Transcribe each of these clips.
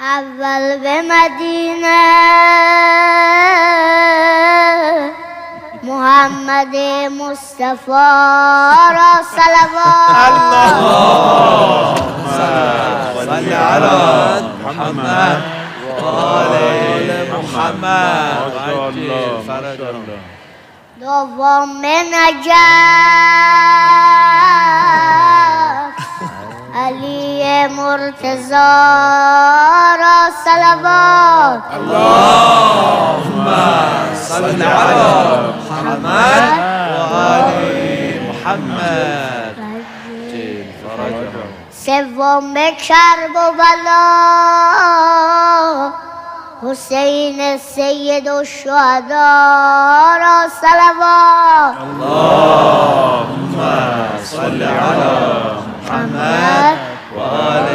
اول به مدینه محمد مصطفی را صلوات. اللهم صل على محمد و آل محمد وعجل فرجهم. دوم نجف علی مرتضی را صلوات. اللهم صل على محمد و آل محمد وعجل فرجهم. سوم کربلا حسین سید الشهدا را صلوات. اللهم صل على محمد و آل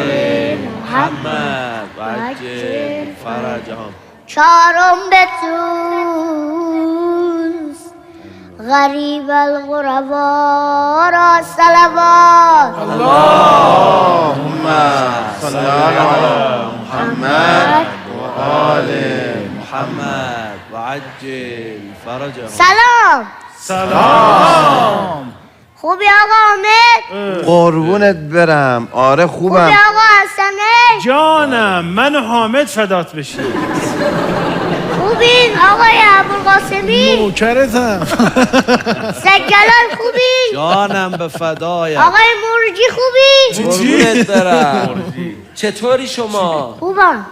محمد وعجل فرجهم. چهارم به توس غریب الغربا را صلوات. اللهم صل على محمد و آل محمد وعجل فرجهم. سلام. خوبی آقا حامد؟ قربونت برم. آره خوبم. خوبی آقا حسنه؟ جانم من و حامد فدات بشیم. خوبین آقای ابوالقاسمی؟ نوکرتم. سگلال خوبی؟ جانم به فدایت. آقای مرجی خوبی؟ قربونت برم. چطوری شما؟ خوبم.